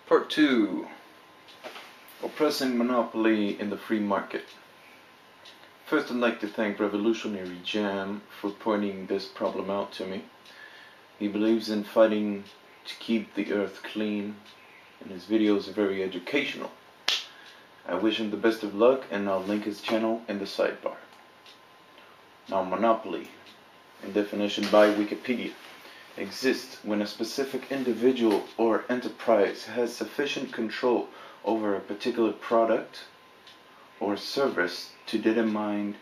Part 2. Oppressing monopoly in the free market. First, I'd like to thank RevolutionaryJam for pointing this problem out to me. He believes in fighting to keep the earth clean, and his videos are very educational. I wish him the best of luck, and I'll link his channel in the sidebar. Now, monopoly, in definition by Wikipedia, exists when a specific individual or enterprise has sufficient control over a particular product or service to determine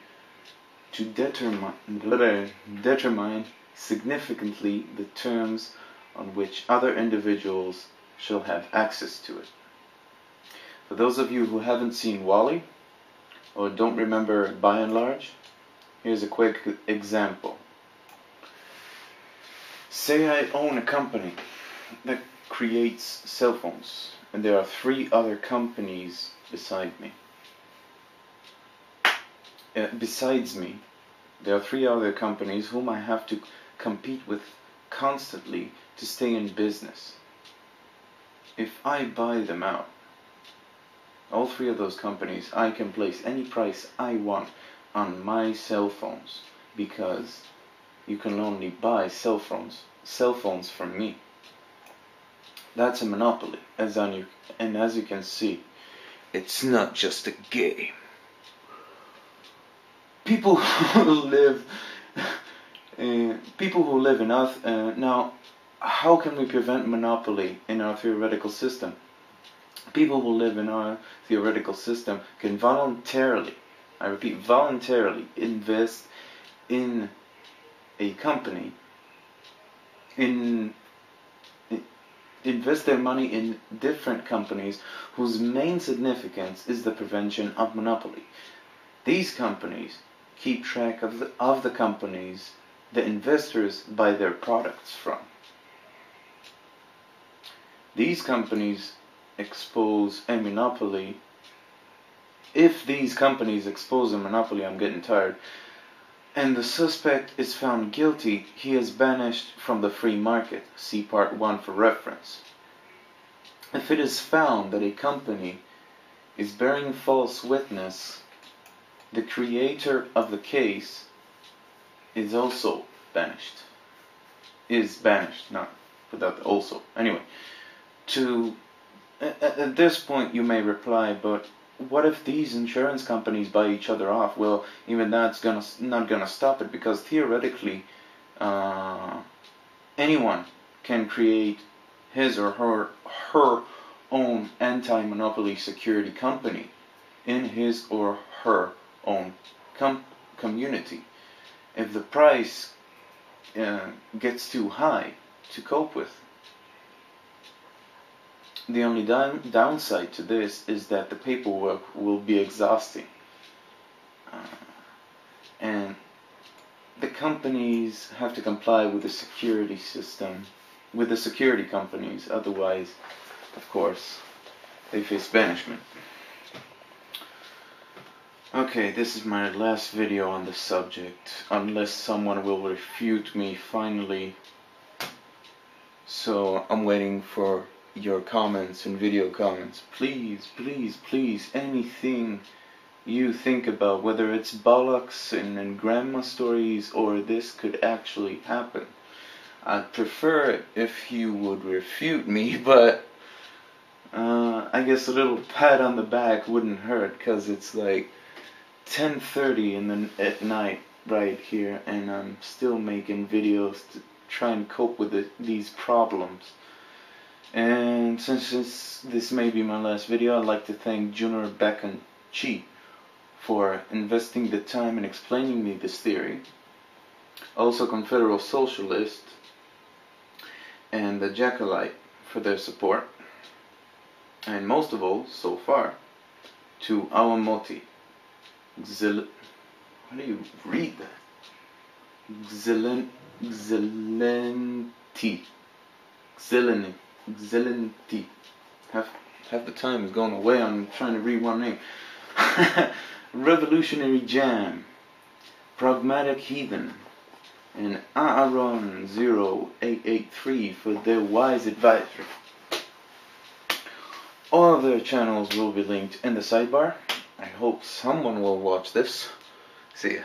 significantly the terms on which other individuals shall have access to it. For those of you who haven't seen Wall-E or don't remember by and large, here's a quick example. Say I own a company that creates cell phones, and there are 3 other companies besides me. There are 3 other companies whom I have to compete with constantly to stay in business. If I buy them out, all 3 of those companies, I can place any price I want on my cell phones, because you can only buy cell phones from me. That's a monopoly, and as you can see, it's not just a game. People who live in us now. How can we prevent monopoly in our theoretical system? People who live in our theoretical system can voluntarily, I repeat, voluntarily invest in a company, invest their money in different companies whose main significance is the prevention of monopoly. These companies keep track of the companies the investors buy their products from. These companies expose a monopoly. If these companies expose a monopoly, I'm getting tired, and the suspect is found guilty, he is banished from the free market. See Part 1 for reference. If it is found that a company is bearing false witness, the creator of the case is also banished. Is banished, not without the also. Anyway, at this point you may reply, but what if these insurance companies buy each other off? Well, even that's not gonna stop it, because theoretically anyone can create his or her own anti-monopoly security company in his or her own community. If the price gets too high to cope with, the only downside to this is that the paperwork will be exhausting, and the companies have to comply with the security system, with the security companies. Otherwise, of course, they face banishment. Okay, this is my last video on the subject, unless someone will refute me finally. So I'm waiting for your comments and video comments. Please, please, please, anything you think about, whether it's bollocks and grandma stories or this could actually happen. I'd prefer it if you would refute me, but I guess a little pat on the back wouldn't hurt, because it's like 10:30 at night right here, and I'm still making videos to try and cope with these problems. And since this may be my last video, I'd like to thank Junior Beck and Chi for investing the time in explaining me this theory. Also Confederal Socialist and the Jackalite for their support. And most of all, so far, to Awamoti. How do you read that? Xilenti. Half the time is going away on trying to read one name. RevolutionaryJam, Pragmatic Heathen, and Aaron 0883 for their wise advisory. All their channels will be linked in the sidebar. I hope someone will watch this. See ya.